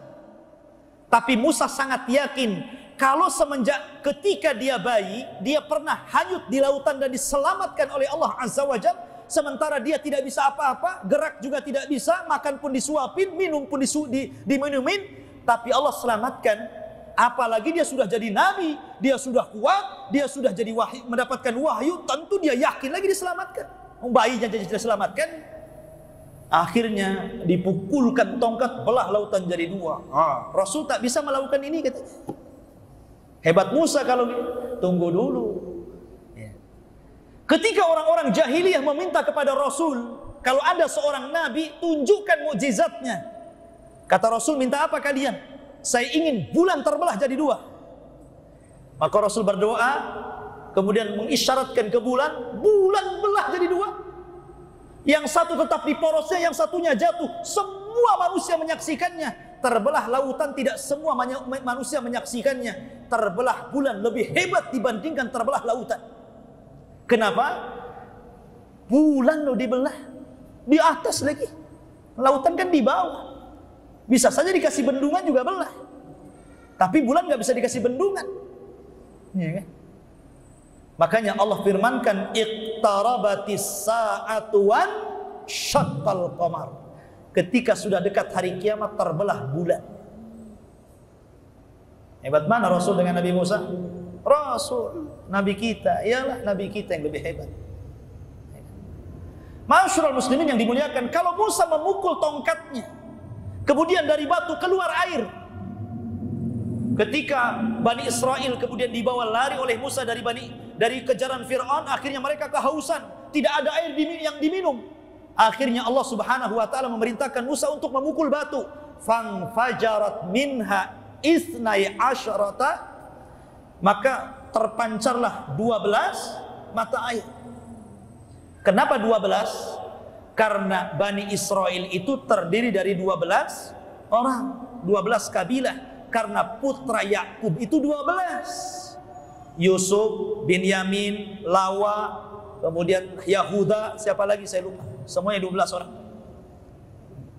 Tapi Musa sangat yakin kalau semenjak ketika dia bayi, dia pernah hanyut di lautan dan diselamatkan oleh Allah Azza wa Jalla. Sementara dia tidak bisa apa-apa, gerak juga tidak bisa, makan pun disuapin, minum pun diminumin, tapi Allah selamatkan. Apalagi dia sudah jadi nabi, dia sudah kuat, dia sudah jadi wahyu, mendapatkan wahyu, tentu dia yakin lagi diselamatkan. Bayinya jadi diselamatkan, akhirnya dipukulkan tongkat, belah lautan jadi 2. Rasul tak bisa melakukan ini, katanya. Hebat Musa kalau tunggu dulu. Ketika orang-orang jahiliyah meminta kepada Rasul, kalau ada seorang nabi, tunjukkan mukjizatnya. Kata Rasul, minta apa kalian? Saya ingin bulan terbelah jadi 2. Maka Rasul berdoa, kemudian mengisyaratkan ke bulan, bulan belah jadi 2. Yang satu tetap di porosnya, yang satunya jatuh. Semua manusia menyaksikannya. Terbelah lautan, tidak semua manusia menyaksikannya. Terbelah bulan lebih hebat dibandingkan terbelah lautan. Kenapa? Bulan lo dibelah, di atas lagi. Lautan kan di bawah. Bisa saja dikasih bendungan juga belah. Tapi bulan gak bisa dikasih bendungan. Ya kan? Makanya Allah firmankan, iqtarabatis sa'atu wan syaqqal qamar. Ketika sudah dekat hari kiamat, terbelah bulan. Hebat mana Rasul dengan Nabi Musa? Rasul, Nabi kita, ialah Nabi kita yang lebih hebat. Ma'asyiral muslimin yang dimuliakan, kalau Musa memukul tongkatnya, kemudian dari batu keluar air. Ketika Bani Israel kemudian dibawa lari oleh Musa dari kejaran Fir'aun, akhirnya mereka kehausan, tidak ada air yang diminum. Akhirnya Allah Subhanahu wa taala memerintahkan Musa untuk memukul batu. Fanfajarat minha isnai asyarata, maka terpancarlah 12 mata air. Kenapa 12? Karena Bani Israel itu terdiri dari 12 orang, 12 kabilah. Karena putra Yakub itu 12. Yusuf, Binyamin, Lawa, kemudian Yahuda, siapa lagi saya lupa. Semuanya 12 orang.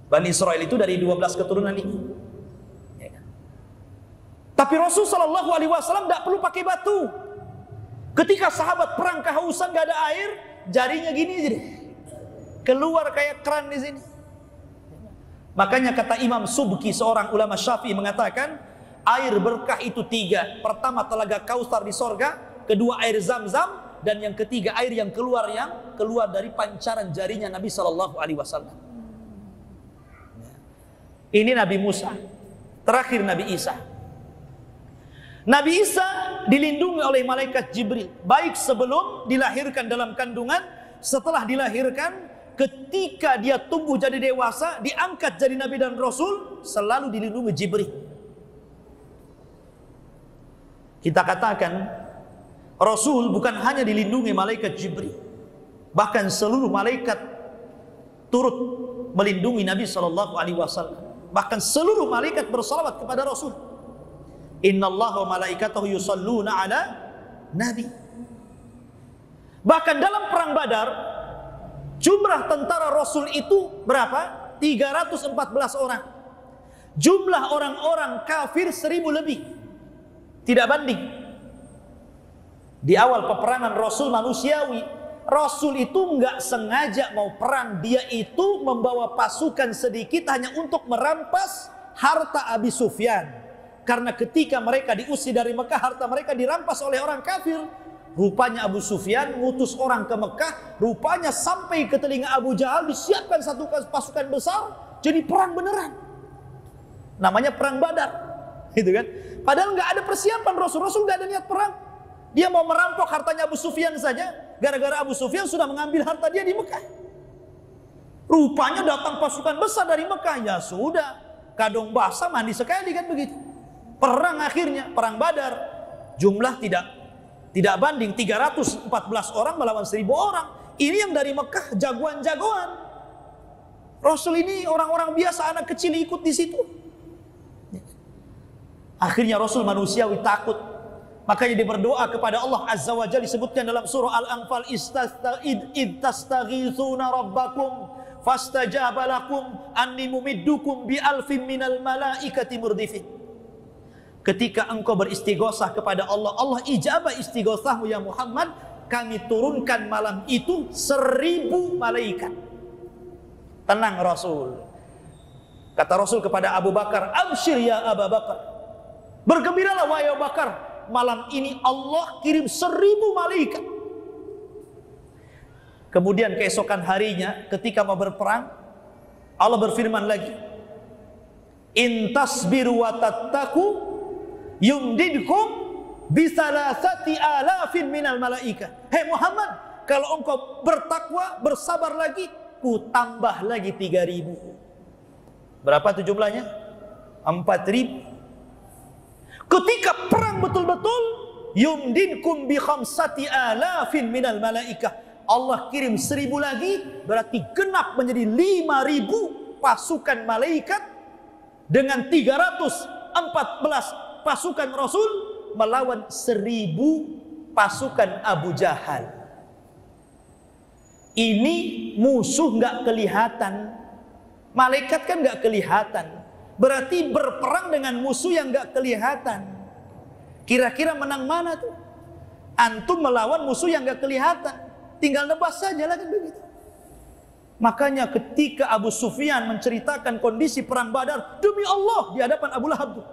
Bani Israel itu dari 12 keturunan ini. Tapi Rasul Shallallahu Alaihi Wasallam tidak perlu pakai batu. Ketika sahabat perang kehausan, gak ada air, jarinya gini aja deh. keluar kayak keran di sini. Makanya kata Imam Subki, seorang ulama Syafi'i, mengatakan air berkah itu 3. Pertama telaga Kautsar di sorga, kedua air Zam-Zam, dan yang ketiga air yang keluar dari pancaran jarinya Nabi Shallallahu Alaihi Wasallam. Ini Nabi Musa, terakhir Nabi Isa. Nabi Isa dilindungi oleh malaikat Jibril, baik sebelum dilahirkan dalam kandungan, setelah dilahirkan, ketika dia tumbuh jadi dewasa, diangkat jadi Nabi dan Rasul, selalu dilindungi Jibril. Kita katakan Rasul bukan hanya dilindungi malaikat Jibril, bahkan seluruh malaikat turut melindungi Nabi Shallallahu Alaihi Wasallam. Bahkan seluruh malaikat bersalawat kepada Rasul. Innallaha wa malaikatahu yusalluna ala Nabi. Bahkan dalam perang Badar, jumlah tentara Rasul itu berapa? 314 orang. Jumlah orang-orang kafir 1000 lebih. Tidak banding. Di awal peperangan Rasul manusiawi, Rasul itu nggak sengaja mau perang. Dia itu membawa pasukan sedikit hanya untuk merampas harta Abi Sufyan. Karena ketika mereka diusir dari Mekah, harta mereka dirampas oleh orang kafir. Rupanya Abu Sufyan ngutus orang ke Mekah, rupanya sampai ke telinga Abu Jahal, disiapkan satu pasukan besar, jadi perang beneran. Namanya perang Badar, gitu kan? Padahal nggak ada persiapan Rasul nggak ada niat perang. Dia mau merampok hartanya Abu Sufyan saja, gara-gara Abu Sufyan sudah mengambil harta dia di Mekah. Rupanya datang pasukan besar dari Mekah, ya sudah, kadung basah mandi sekali kan begitu. Perang akhirnya, perang Badar, jumlah tidak banding, 314 orang melawan 1000 orang. Ini yang dari Mekah, jagoan-jagoan. Rasul ini orang-orang biasa, anak kecil ikut di situ. Akhirnya Rasul manusiawi takut. Makanya dia berdoa kepada Allah Azza wa Jalla, disebutkan dalam surah Al-Anfal, istastaghithuna rabbakum fastajaba lakum anni mumiddukum bi alfin minal malaikati murdifin. Ketika engkau beristighosah kepada Allah, Allah ijabah istighosahmu ya Muhammad. Kami turunkan malam itu 1000 malaikat. Tenang Rasul. Kata Rasul kepada Abu Bakar, absyir ya Abu Bakar, bergembiralah wahai Abu Bakar, malam ini Allah kirim 1000 malaikat. Kemudian keesokan harinya ketika mau berperang, Allah berfirman lagi, in tasbiru wa tattaqu yumdidkum bisalasati alafin minal malaika. Hei Muhammad, kalau engkau bertakwa, bersabar lagi, ku tambah lagi 3000. Berapa itu jumlahnya? 4000. Ketika perang betul-betul, yumdidkum bi khamsati alafin minal malaika, Allah kirim 1000 lagi, berarti genap menjadi 5000 pasukan malaikat dengan 314 pasukan Rasul melawan 1000 pasukan Abu Jahal. Ini musuh nggak kelihatan, malaikat kan nggak kelihatan, berarti berperang dengan musuh yang nggak kelihatan. Kira-kira menang mana tuh? Antum melawan musuh yang nggak kelihatan, tinggal nebas saja lah kan begitu. Makanya ketika Abu Sufyan menceritakan kondisi perang Badar, demi Allah di hadapan Abu Lahab tuh,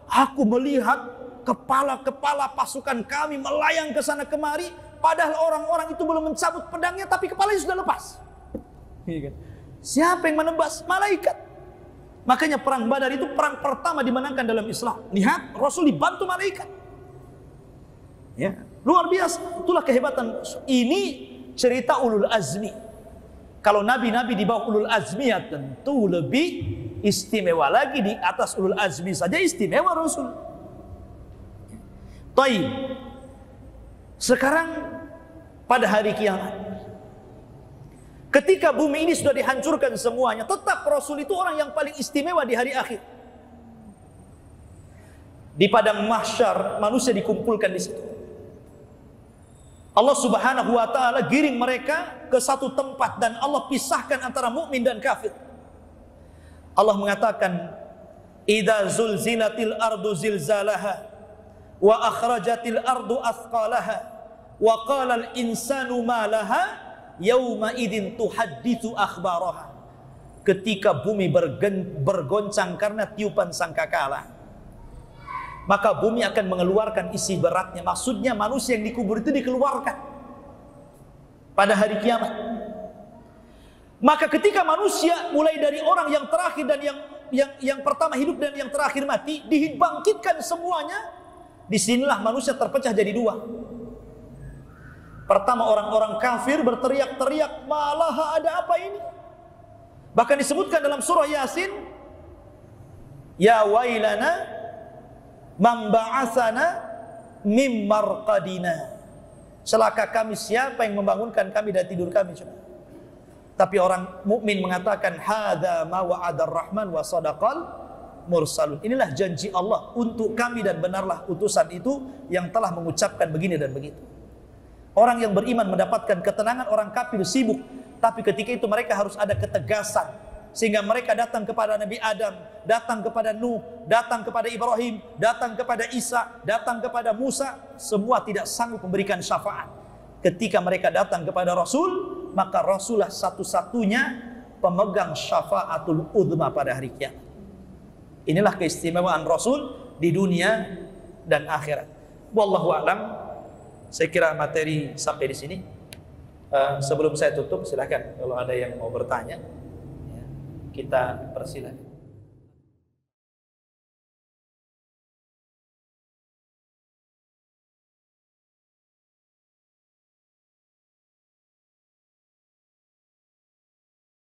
aku melihat kepala-kepala pasukan kami melayang ke sana kemari, padahal orang-orang itu belum mencabut pedangnya, tapi kepalanya sudah lepas. Siapa yang menebas? Malaikat. Makanya perang Badar itu perang pertama dimenangkan dalam Islam. Lihat, Rasul dibantu malaikat. Ya, luar biasa. Itulah kehebatan Rasul. Ini cerita ulul azmi. Kalau nabi-nabi di bawah ulul azmi ya tentu lebih istimewa lagi. Di atas ulul azmi saja istimewa Rasul. Taib. Sekarang pada hari kiamat, ketika bumi ini sudah dihancurkan semuanya, tetap Rasul itu orang yang paling istimewa di hari akhir. Di padang mahsyar manusia dikumpulkan di situ. Allah Subhanahu wa taala giring mereka ke satu tempat dan Allah pisahkan antara mukmin dan kafir. Allah mengatakan, "Idza zulzilatil ardu zilzalaha wa akhrajatil ardu athqalaha wa qala al insanu ma laha yauma idzin tuhadditsu akhbaraha. Ketika bumi bergoncang karena tiupan sangkakala, maka bumi akan mengeluarkan isi beratnya. Maksudnya manusia yang dikubur itu dikeluarkan pada hari kiamat. Maka ketika manusia mulai dari orang yang terakhir dan yang pertama hidup dan yang terakhir mati, dibangkitkan semuanya, disinilah manusia terpecah jadi dua. Pertama orang-orang kafir berteriak-teriak, malah ada apa ini? Bahkan disebutkan dalam surah Yasin, ya wailana man ba'atsana mim marqadina. Celaka kami, siapa yang membangunkan kami dari tidur kami. Tapi orang mukmin mengatakan hadza ma wa'adar rahman wa sadaqal mursalun. Inilah janji Allah untuk kami dan benarlah utusan itu yang telah mengucapkan begini dan begitu. Orang yang beriman mendapatkan ketenangan, orang kafir sibuk. Tapi ketika itu mereka harus ada ketegasan, sehingga mereka datang kepada Nabi Adam, datang kepada Nuh, datang kepada Ibrahim, datang kepada Isa, datang kepada Musa, semua tidak sanggup memberikan syafaat. Ketika mereka datang kepada Rasul, maka Rasulullah satu-satunya pemegang syafaatul uzma pada hari kiamat. Inilah keistimewaan Rasul di dunia dan akhirat. Wallahu a'lam. Saya kira materi sampai di sini. Sebelum saya tutup, silakan kalau ada yang mau bertanya, ya, kita persilakan.